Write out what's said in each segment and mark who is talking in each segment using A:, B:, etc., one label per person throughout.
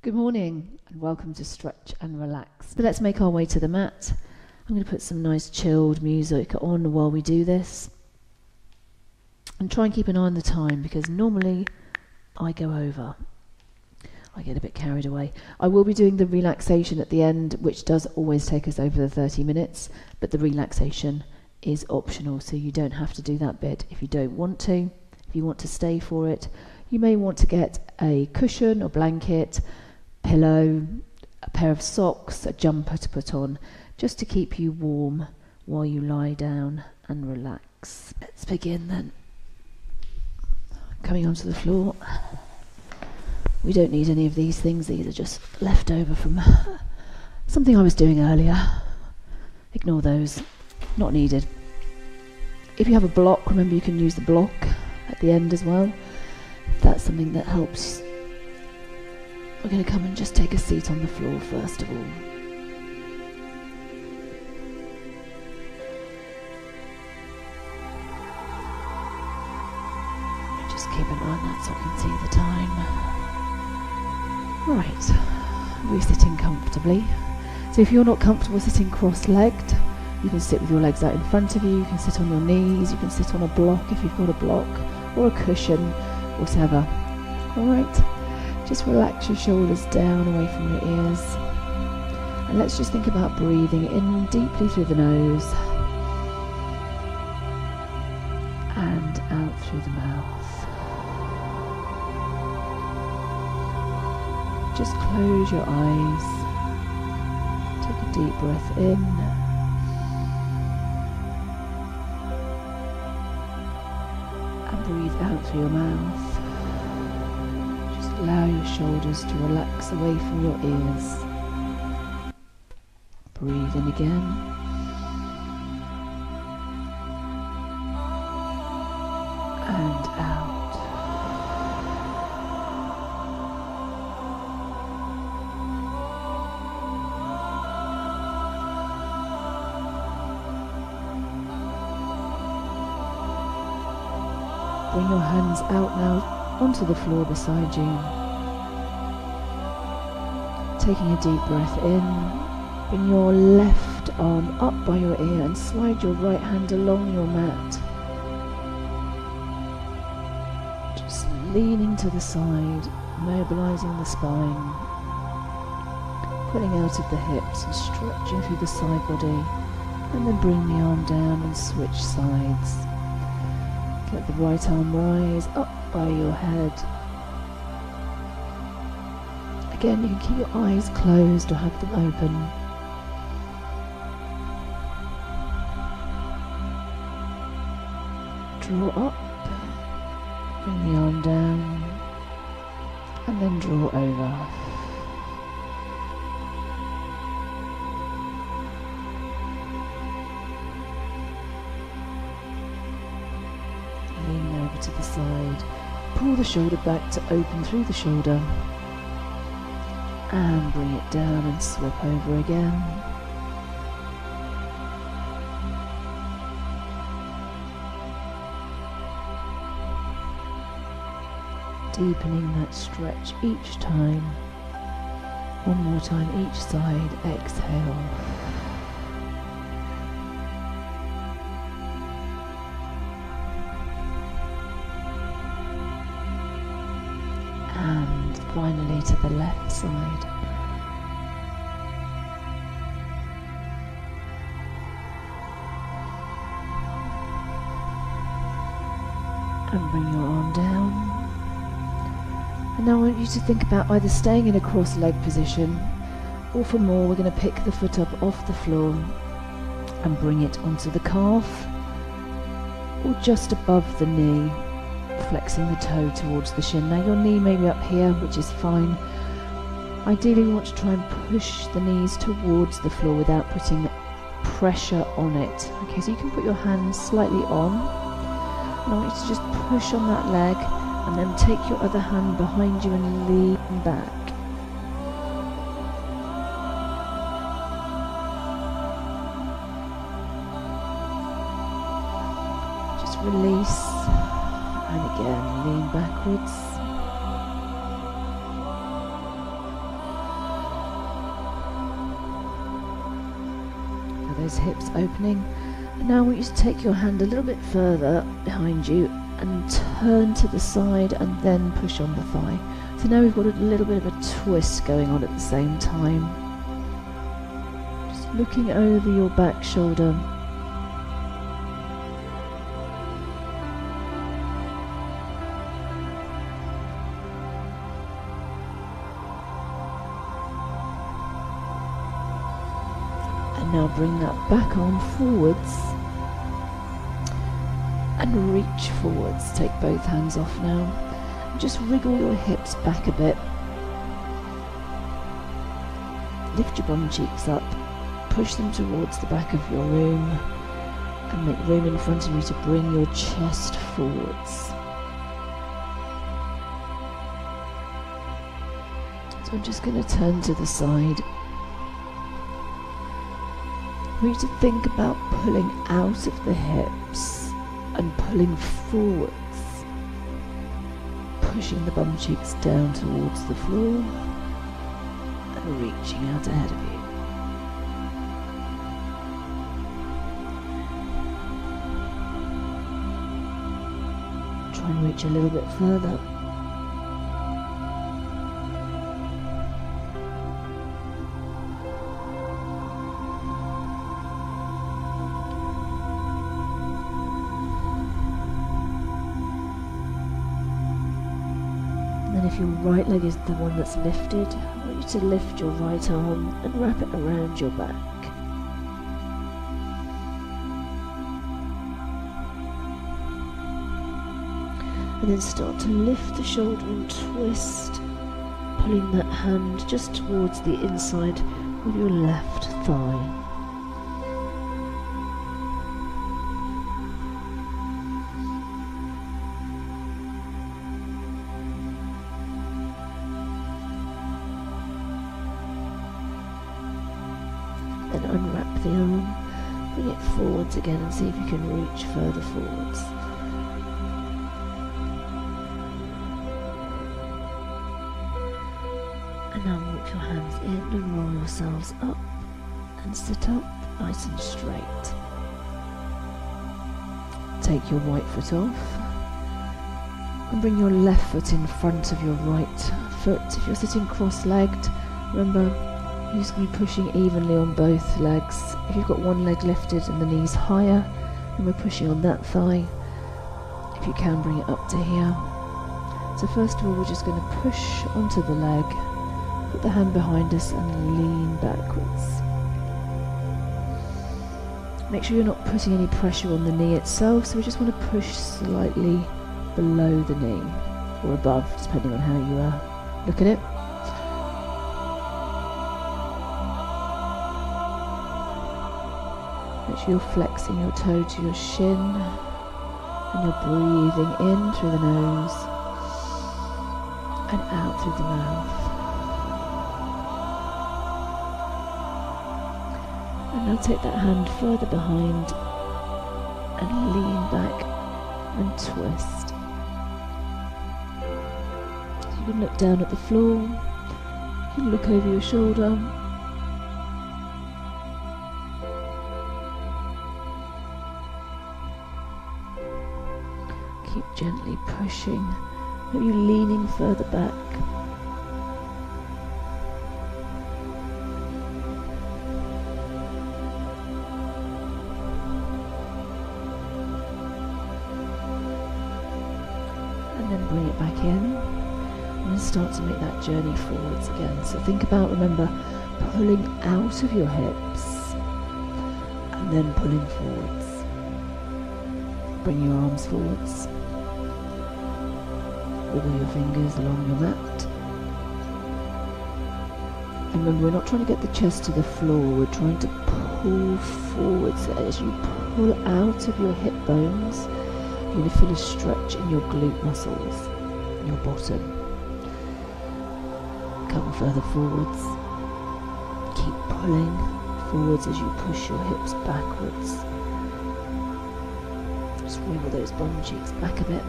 A: Good morning and welcome to Stretch and Relax. So let's make our way to the mat. I'm going to put some nice chilled music on while we do this. And try and keep an eye on the time because normally I go over. I get a bit carried away. I will be doing the relaxation at the end, which does always take us over the 30 minutes, but the relaxation is optional, so you don't have to do that bit if you don't want to. If you want to stay for it, you may want to get a cushion or blanket, pillow, a pair of socks, a jumper to put on, just to keep you warm while you lie down and relax. Let's begin then. Coming onto the floor. We don't need any of these things, these are just left over from something I was doing earlier. Ignore those, not needed. If you have a block, remember you can use the block at the end as well. If that's something that helps. We're going to come and just take a seat on the floor first of all. Just keep an eye on that so I can see the time. Right, we're sitting comfortably. So if you're not comfortable sitting cross-legged, you can sit with your legs out in front of you, you can sit on your knees, you can sit on a block if you've got a block, or a cushion, whatever. Alright, just relax your shoulders down away from your ears. And let's just think about breathing in deeply through the nose and out through the mouth. Just close your eyes. Take a deep breath in. And breathe out through your mouth. Just allow your shoulders to relax away from your ears. Breathe in again. And out. Bring your hands out now onto the floor beside you. Taking a deep breath in, bring your left arm up by your ear and slide your right hand along your mat. Just leaning to the side, mobilizing the spine, pulling out of the hips and stretching through the side body, and then bring the arm down and switch sides. Let the right arm rise up by your head. Again, you can keep your eyes closed or have them open. Draw up, bring the arm down, and then draw over. To the side, pull the shoulder back to open through the shoulder and bring it down and swap over again. Deepening that stretch each time. One more time each side, exhale. And finally to the left side. And bring your arm down. And now I want you to think about either staying in a cross-leg position, or for more we're going to pick the foot up off the floor and bring it onto the calf, or just above the knee, flexing the toe towards the shin. Now your knee may be up here, which is fine. Ideally we want to try and push the knees towards the floor without putting pressure on it. Okay, so you can put your hands slightly on. And I want you to just push on that leg and then take your other hand behind you and lean back. Just release. And again, lean backwards. those hips opening. And now I want you to take your hand a little bit further behind you and turn to the side and then push on the thigh. So now we've got a little bit of a twist going on at the same time. Just looking over your back shoulder. And now bring that back arm forwards and reach forwards. Take both hands off now. Just wriggle your hips back a bit. Lift your bum cheeks up. Push them towards the back of your room. And make room in front of you to bring your chest forwards. So I'm just going to turn to the side. I want you to think about pulling out of the hips and pulling forwards. Pushing the bum cheeks down towards the floor and reaching out ahead of you. Try and reach a little bit further. And if your right leg is the one that's lifted, I want you to lift your right arm and wrap it around your back. And then start to lift the shoulder and twist, pulling that hand just towards the inside of your left thigh. Then unwrap the arm, bring it forwards again and see if you can reach further forwards. And now walk your hands in and roll yourselves up and sit up nice and straight. Take your right foot off and bring your left foot in front of your right foot. If you're sitting cross-legged, remember you're just going to be pushing evenly on both legs. If you've got one leg lifted and the knees higher, then we're pushing on that thigh. If you can, bring it up to here. So first of all, we're just going to push onto the leg, put the hand behind us and lean backwards. Make sure you're not putting any pressure on the knee itself, so we just want to push slightly below the knee, or above, depending on how you look at it. Make sure you're flexing your toe to your shin and you're breathing in through the nose and out through the mouth. And now take that hand further behind and lean back and twist. So you can look down at the floor, you can look over your shoulder. Keep gently pushing, maybe leaning further back. And then bring it back in, and then start to make that journey forwards again. So think about, remember, pulling out of your hips, and then pulling forwards. Bring your arms forwards. Wiggle your fingers along your mat. And remember, we're not trying to get the chest to the floor, we're trying to pull forwards. So as you pull out of your hip bones, you're going to feel a stretch in your glute muscles, in your bottom. Come further forwards. Keep pulling forwards as you push your hips backwards. Just wiggle those bum cheeks back a bit.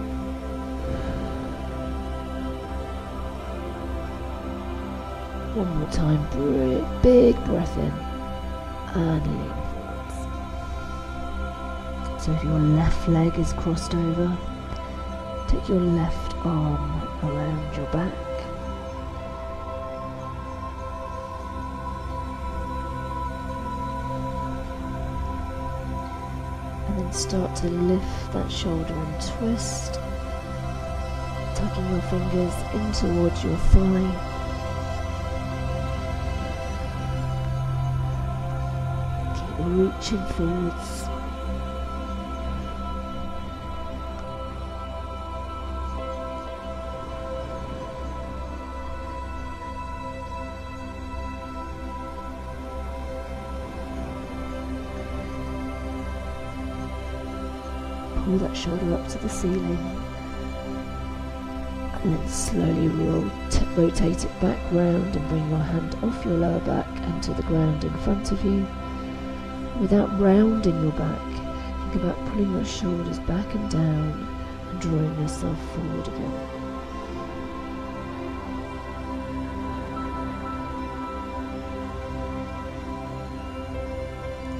A: One more time, big breath in and lean forwards. So if your left leg is crossed over, take your left arm around your back. And then start to lift that shoulder and twist, tucking your fingers in towards your thigh. Keep reaching forwards. Pull that shoulder up to the ceiling and then slowly rotate it back round and bring your hand off your lower back and to the ground in front of you. Without rounding your back, think about pulling your shoulders back and down and drawing yourself forward again.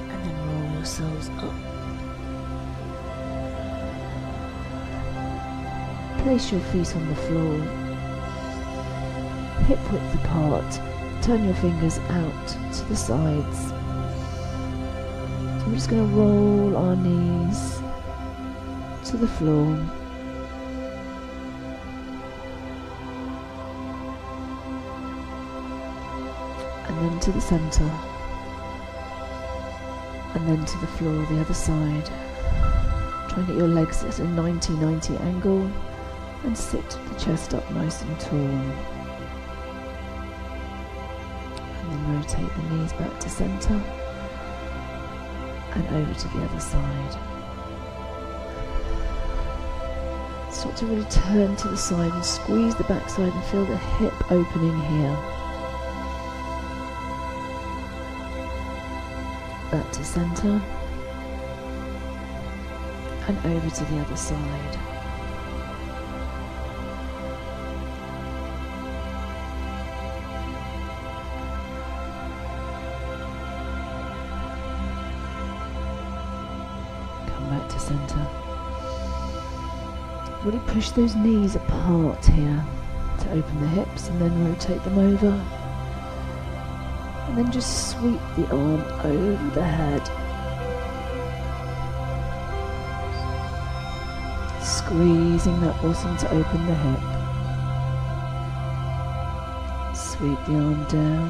A: And then roll yourselves up. Place your feet on the floor, hip width apart, turn your fingers out to the sides. We're just going to roll our knees to the floor. And then to the centre. And then to the floor, the other side. Try and get your legs at a 90-90 angle. And sit the chest up nice and tall. And then rotate the knees back to centre and over to the other side. Start to really turn to the side and squeeze the back side and feel the hip opening here. Back to centre and over to the other side. Back to centre. Really push those knees apart here to open the hips and then rotate them over. And then just sweep the arm over the head. Squeezing that bottom to open the hip. Sweep the arm down.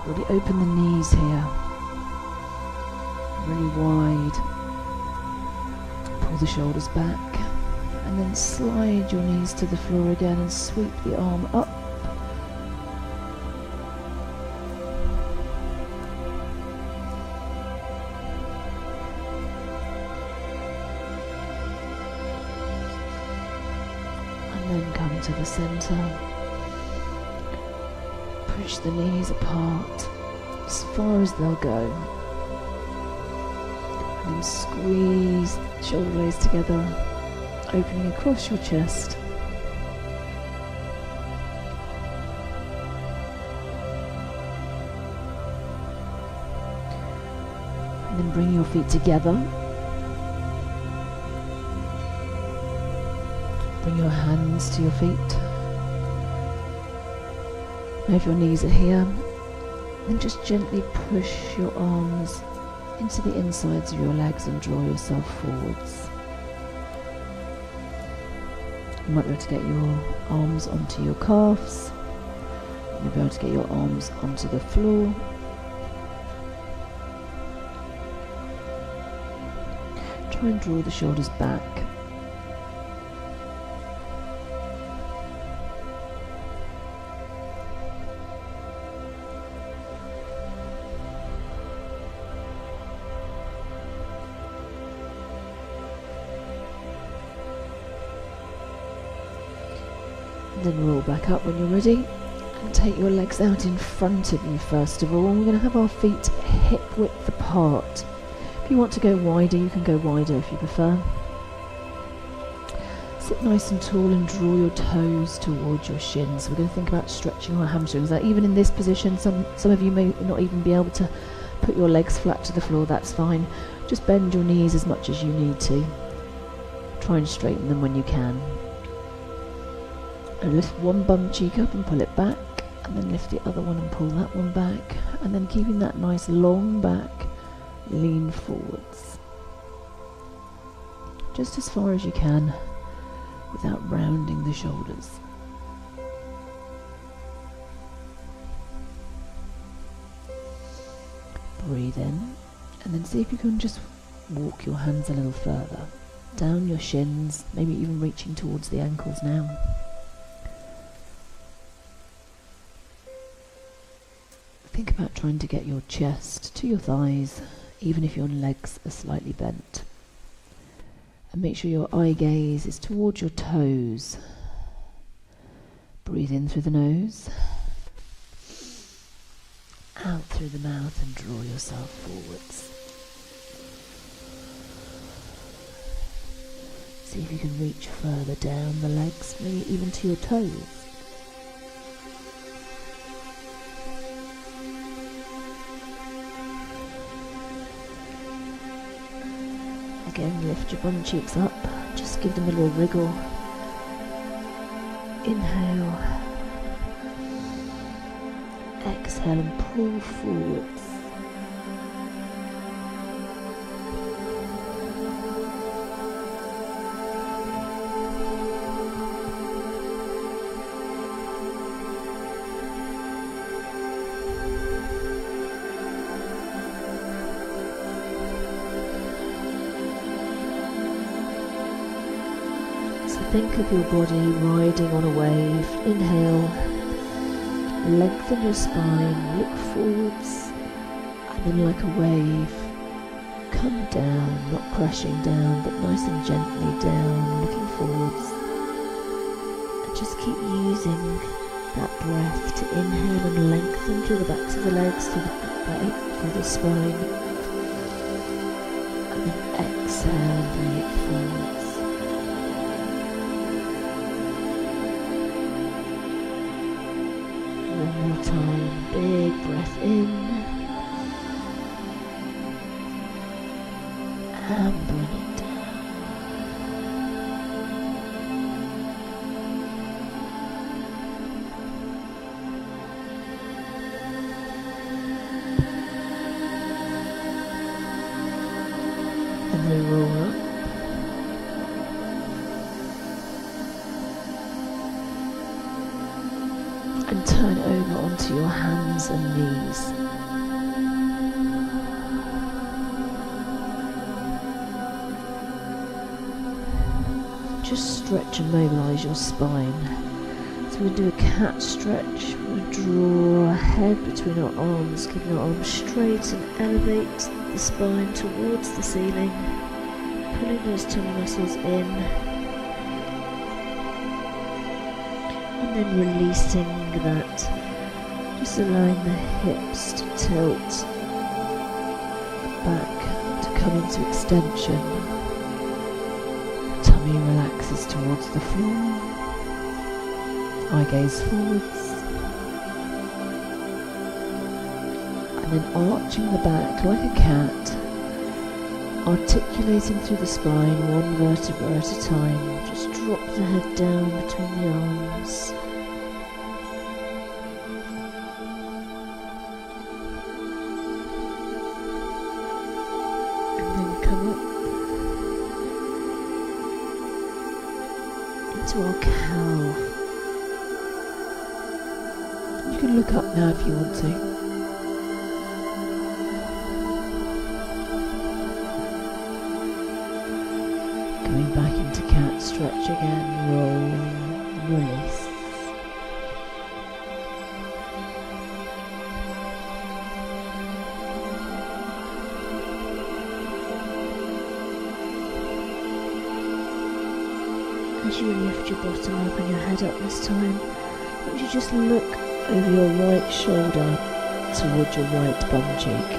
A: Really open the knees here. Really wide. Pull the shoulders back and then slide your knees to the floor again and sweep the arm up. And then come to the centre. Push the knees apart as far as they'll go. And then squeeze the shoulder blades together, opening across your chest. And then bring your feet together. Bring your hands to your feet. Now if your knees are here, then just gently push your arms into the insides of your legs and draw yourself forwards. You might be able to get your arms onto your calves. You might be able to get your arms onto the floor. Try and draw the shoulders back. Then roll back up when you're ready and take your legs out in front of you first of all. And we're going to have our feet hip width apart. If you want to go wider, you can go wider if you prefer. Sit nice and tall and draw your toes towards your shins. We're going to think about stretching our hamstrings. Now, even in this position, some of you may not even be able to put your legs flat to the floor, that's fine. Just bend your knees as much as you need to. Try and straighten them when you can. And lift one bum cheek up and pull it back, and then lift the other one and pull that one back, and then keeping that nice long back, lean forwards. Just as far as you can without rounding the shoulders. Breathe in, and then see if you can just walk your hands a little further, down your shins, maybe even reaching towards the ankles now. Think about trying to get your chest to your thighs, even if your legs are slightly bent. And make sure your eye gaze is towards your toes. Breathe in through the nose, out through the mouth, and draw yourself forwards. See if you can reach further down the legs, maybe even to your toes. Again, lift your bum cheeks up, just give them a little wriggle. Inhale, exhale and pull forwards. Think of your body riding on a wave. Inhale, lengthen your spine, look forwards, and then like a wave, come down, not crashing down, but nice and gently down, looking forwards. And just keep using that breath to inhale and lengthen through the backs of the legs, through the spine, and then exhale and bring it forwards. One more time, big breath in, and bring it down. And then roll up. And turn over onto your hands and knees. Just stretch and mobilise your spine. So we'll do a cat stretch. We'll draw our head between our arms, keeping our arms straight, and elevate the spine towards the ceiling, pulling those tummy muscles in. And then releasing that, just allowing the hips to tilt back, to come into extension. Tummy relaxes towards the floor, eye gaze forwards, and then arching the back like a cat, articulating through the spine, one vertebra at a time. Just drop the head down between the arms. And then come up into our cow. You can look up now if you want to. Coming back into cat stretch again, roll, release. As you lift your bottom up and your head up this time, I want you to just look over your right shoulder towards your right bum cheek.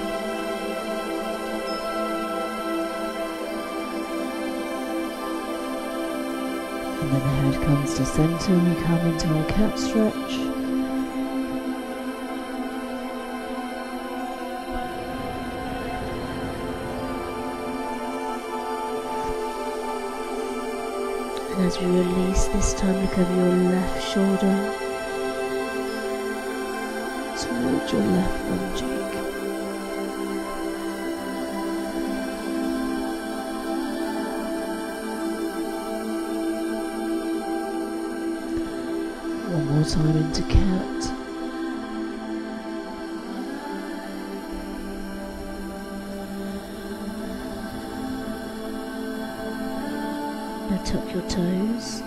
A: And then the head comes to centre and we come into our cat stretch. As we release this time, look over your left shoulder towards your left bum cheek. One more time into cat. Now tuck your toes.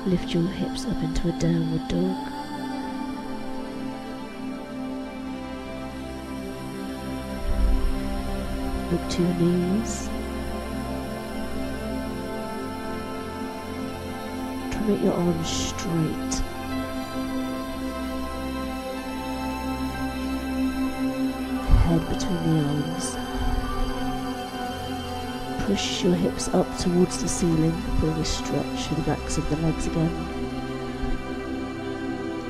A: Lift your hips up into a downward dog. Look to your knees. Try to make your arms straight. Head between the arms. Push your hips up towards the ceiling, feeling a stretch through the backs of the legs again.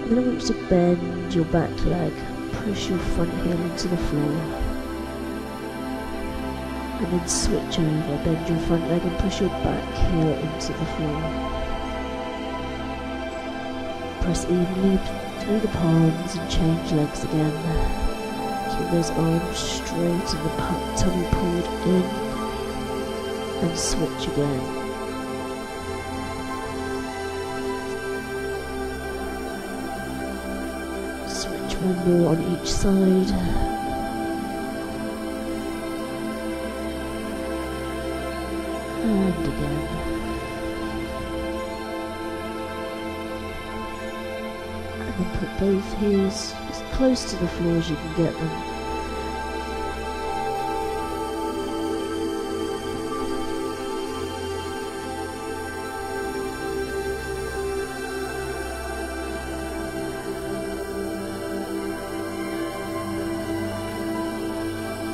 A: And then I want you to bend your back leg, push your front heel into the floor. And then switch over, bend your front leg and push your back heel into the floor. Press evenly through the palms and change legs again. Keep those arms straight and the tummy pulled in. And switch again. Switch one more on each side. And again. And then put both heels as close to the floor as you can get them.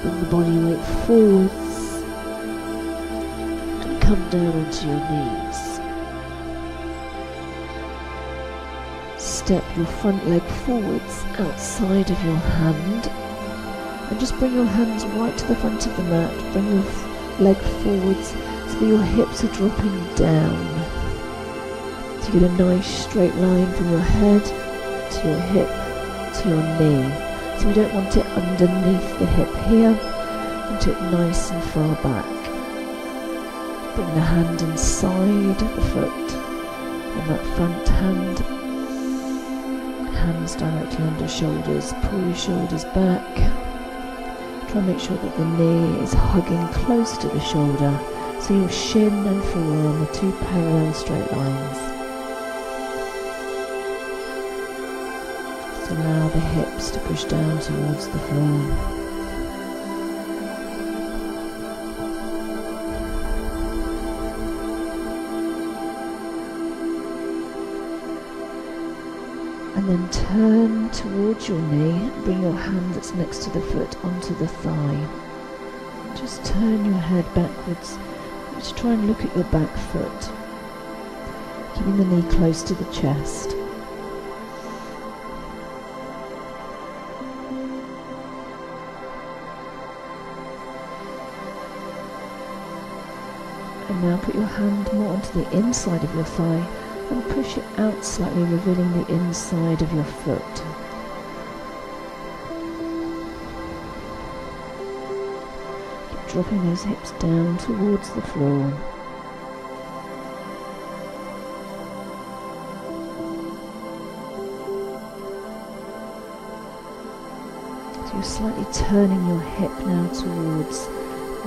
A: Bring the body weight forwards and come down onto your knees. Step your front leg forwards outside of your hand and just bring your hands right to the front of the mat. Bring your leg forwards so that your hips are dropping down. So you get a nice straight line from your head to your hip to your knee. So we don't want it underneath the hip here, want it nice and far back. Bring the hand inside the foot, and that front hand, hands directly under shoulders, pull your shoulders back. Try and make sure that the knee is hugging close to the shoulder, so your shin and forearm are two parallel straight lines. Allow the hips to push down towards the floor. And then turn towards your knee, bring your hand that's next to the foot onto the thigh. Just turn your head backwards. Just try and look at your back foot, keeping the knee close to the chest. And now put your hand more onto the inside of your thigh and push it out slightly, revealing the inside of your foot. Keep dropping those hips down towards the floor. So you're slightly turning your hip now towards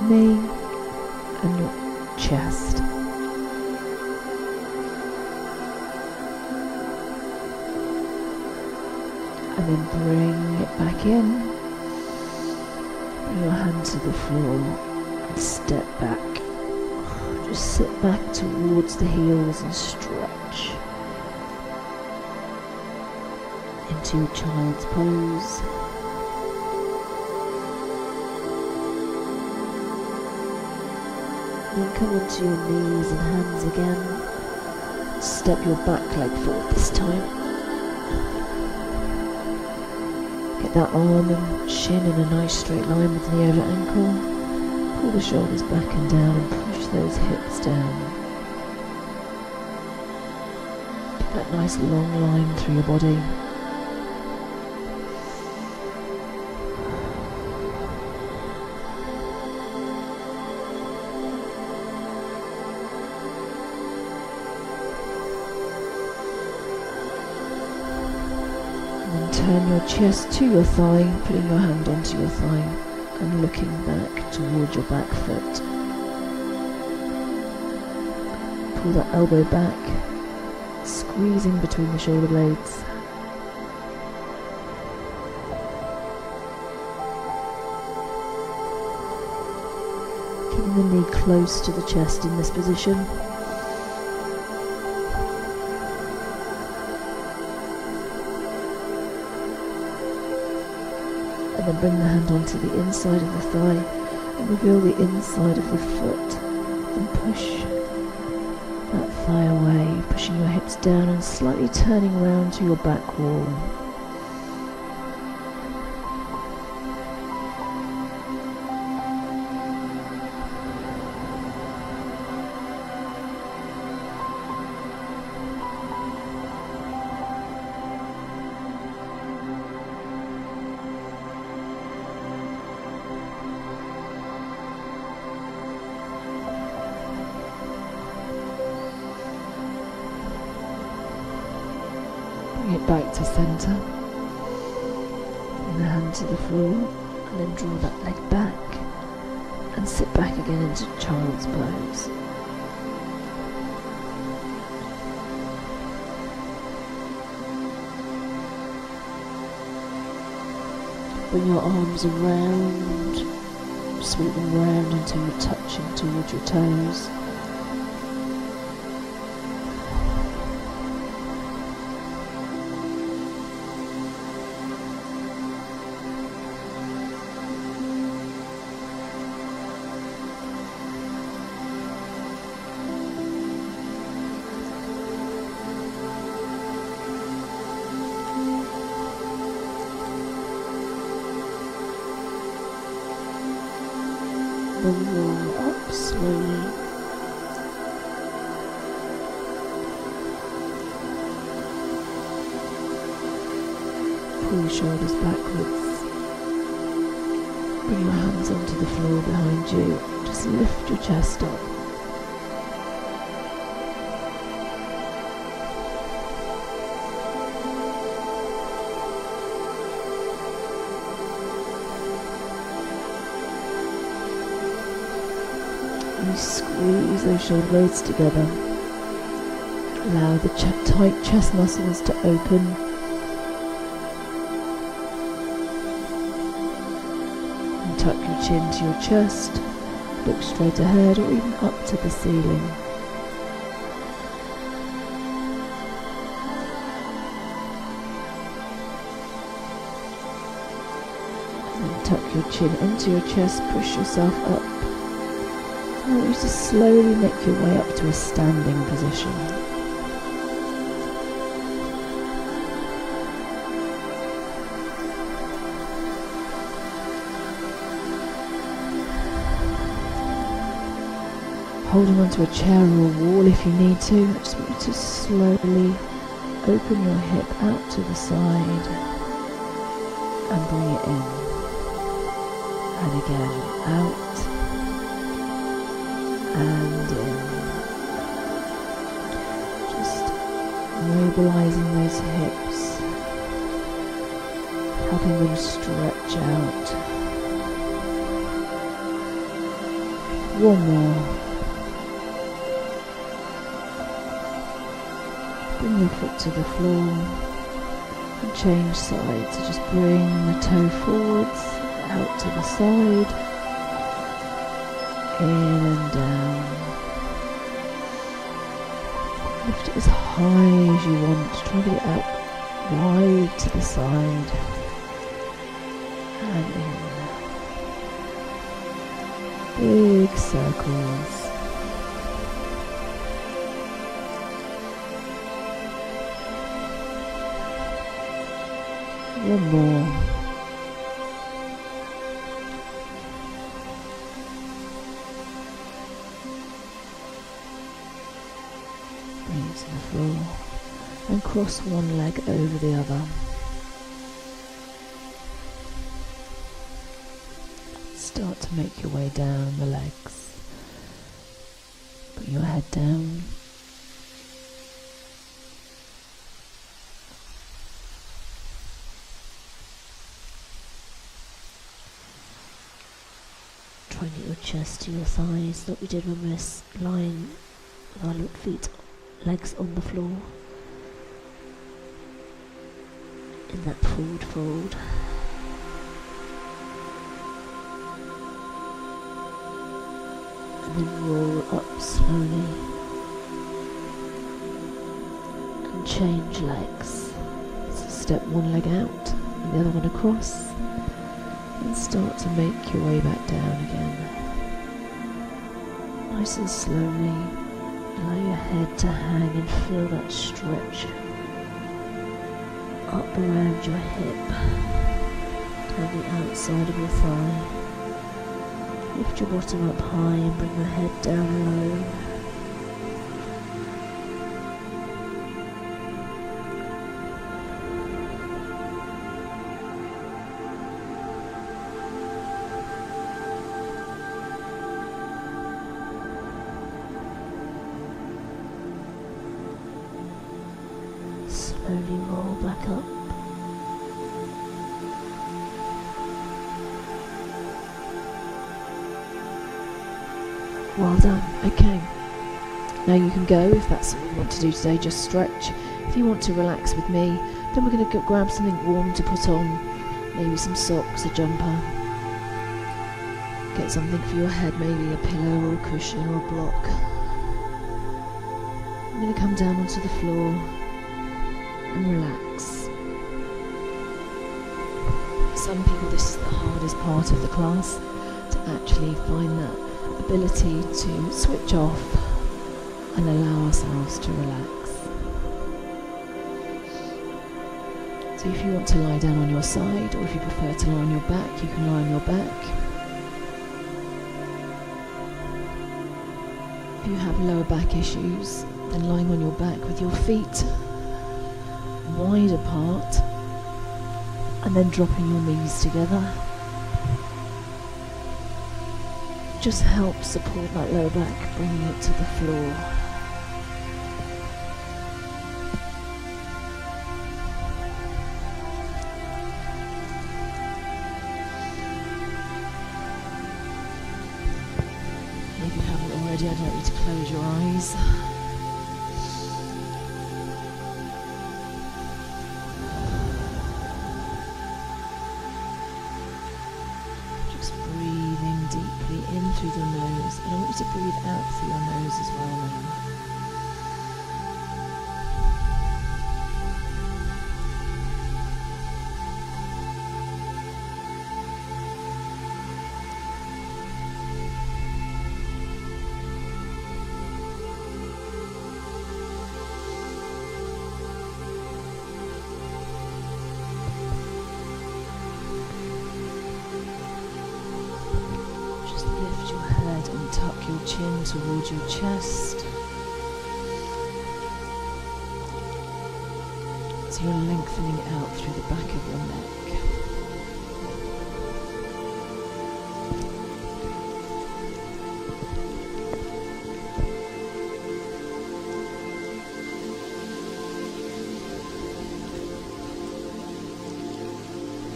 A: me and your chest. And then bring it back in. Bring your hand to the floor and step back. Just sit back towards the heels and stretch into your child's pose. Then come onto your knees and hands again. Step your back leg forward this time. Get that arm and shin in a nice straight line with the over ankle. Pull the shoulders back and down and push those hips down. Get that nice long line through your body. Turn your chest to your thigh, putting your hand onto your thigh and looking back towards your back foot. Pull that elbow back, squeezing between the shoulder blades. Keeping the knee close to the chest in this position. And then bring the hand onto the inside of the thigh and reveal the inside of the foot and push that thigh away, pushing your hips down and slightly turning around to your back wall. Bring it back to centre. Bring the hand to the floor and then draw that leg back and sit back again into child's pose. Bring your arms around, sweep them round until you're touching towards your toes. Then roll up slowly. Pull your shoulders backwards. Bring your hands onto the floor behind you. Just lift your chest up. Squeeze those shoulder blades together. Allow the tight chest muscles to open. And tuck your chin to your chest. Look straight ahead or even up to the ceiling. And then tuck your chin into your chest, push yourself up. I want you to slowly make your way up to a standing position. Holding onto a chair or a wall if you need to. I just want you to slowly open your hip out to the side and bring it in. And again, out. And in. Just mobilizing those hips, helping them stretch out. One more. Bring your foot to the floor and change sides. So just bring the toe forwards, out to the side. In and down. Lift it as high as you want. Try to get it out wide to the side. And in. Big circles. One more. knees on the floor, and cross one leg over the other. Start to make your way down the legs. Put your head down. Try and get your chest to your thighs, like we did when we were lying with our legs on the floor. In that forward fold. And then roll up slowly. And change legs. So step one leg out and the other one across. And start to make your way back down again. Nice and slowly. Allow your head to hang and feel that stretch up around your hip, down the outside of your thigh. Lift your bottom up high and bring your head down low. Slowly roll back up. Well done. Okay. Now you can go if that's what you want to do today. Just stretch. If you want to relax with me, then we're going to grab something warm to put on. Maybe some socks, a jumper. Get something for your head, maybe a pillow or a cushion or a block. I'm going to come down onto the floor and relax. For some people this is the hardest part of the class, to actually find that ability to switch off and allow ourselves to relax. So if you want to lie down on your side, or if you prefer to lie on your back, you can lie on your back. If you have lower back issues, then lying on your back with your feet wide apart and then dropping your knees together just help support that lower back, bringing it to the floor. If you haven't already, I'd like you to close your eyes. Through the nose, and I want you to breathe out through your nose as well now. Lift your head and tuck your chin towards your chest. So you're lengthening out through the back of your neck.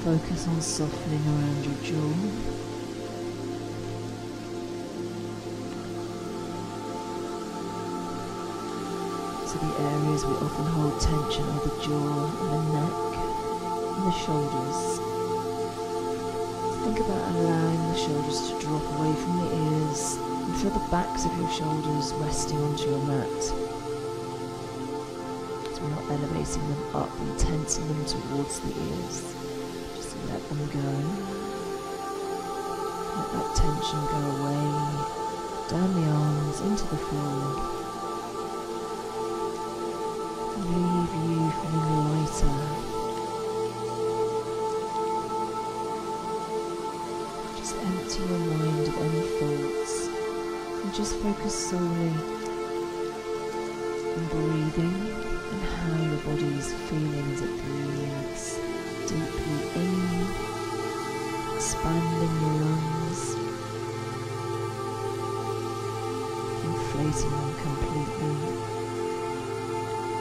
A: Focus on softening around your jaw. So the areas we often hold tension are the jaw and the neck and the shoulders. Think about allowing the shoulders to drop away from the ears and feel the backs of your shoulders resting onto your mat. So we're not elevating them up and tensing them towards the ears. Just let them go. Let that tension go away, down the arms, into the floor. Leave you feeling lighter. Just empty your mind of any thoughts and just focus solely on breathing and how your body is feeling as it breathes deeply in, expanding your lungs, inflating them completely,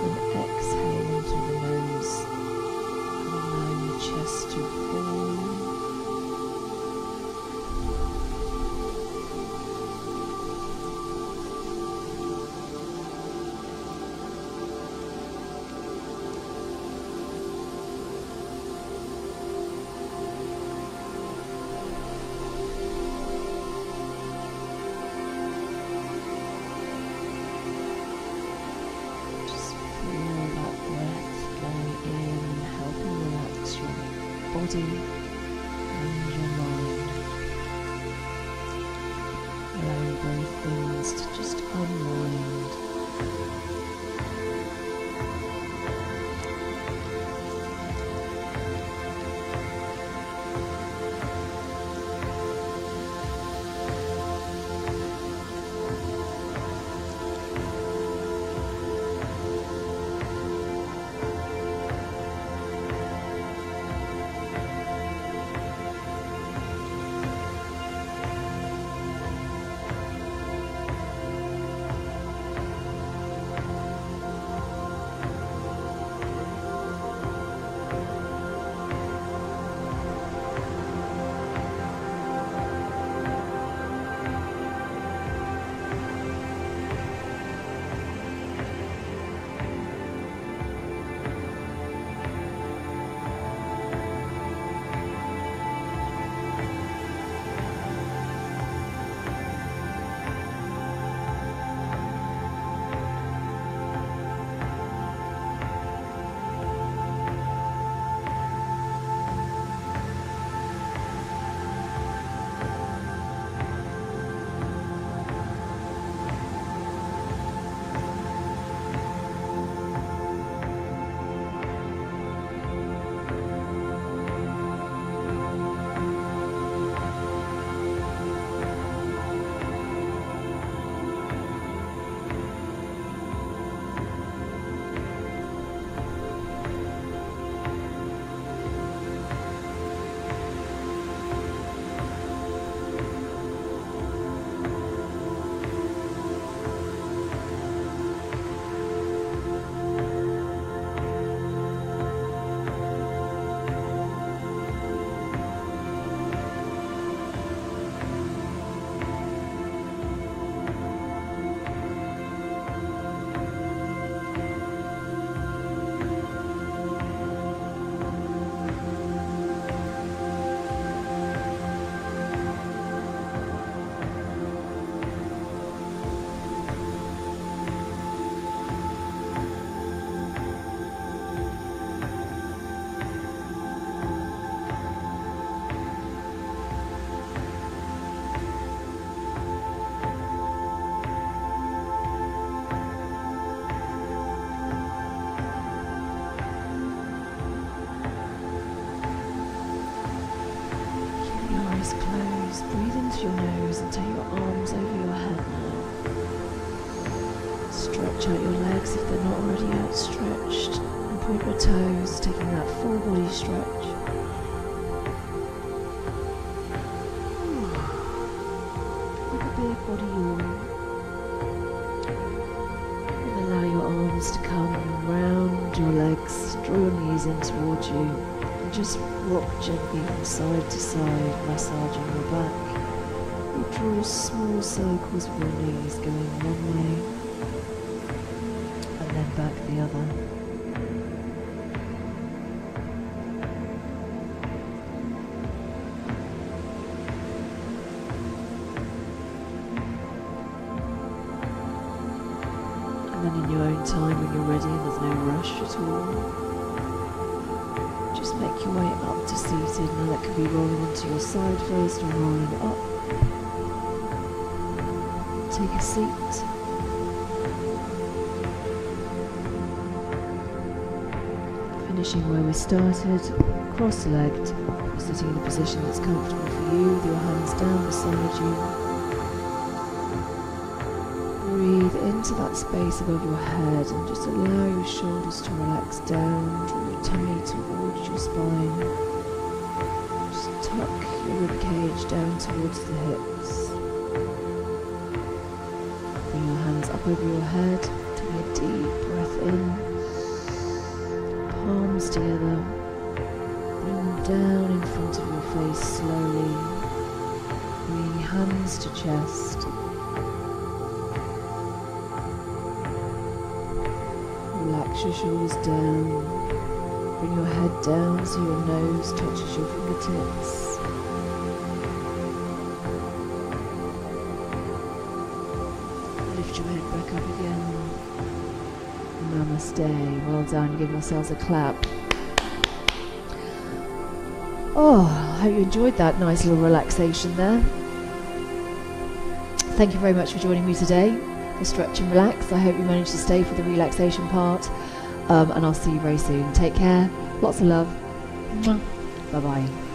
A: and exhaling through the nose and allowing the chest to fall. Body and your mind, allowing both things to just unwind. Breathe into your nose and take your arms over your head now. Stretch out your legs if they're not already outstretched, and point your toes, taking that full body stretch. Like a big body yawn. And allow your arms to come round your legs, draw your knees in towards you, and just rock gently from side to side, massaging your back. You draw small circles with your knees going one way and then back the other. And then in your own time, when you're ready and there's no rush at all, just make your way up to seated. Now that could be rolling onto your side first or rolling up. Take a seat. Finishing where we started, cross-legged, sitting in a position that's comfortable for you with your hands down beside you. Breathe in into that space above your head and just allow your shoulders to relax down, draw your tummy towards your spine. Just tuck your ribcage down towards the hips. Bring your hands up over your head, take a deep breath in, palms together, bring them down in front of your face slowly, bringing hands to chest. Relax your shoulders down, bring your head down so your nose touches your fingertips. Lift your head back up again. Namaste. Well done. Give yourselves a clap. Oh, I hope you enjoyed that nice little relaxation there. Thank you very much for joining me today for Stretch and Relax. I hope you managed to stay for the relaxation part, and I'll see you very soon. Take care. Lots of love. Bye bye.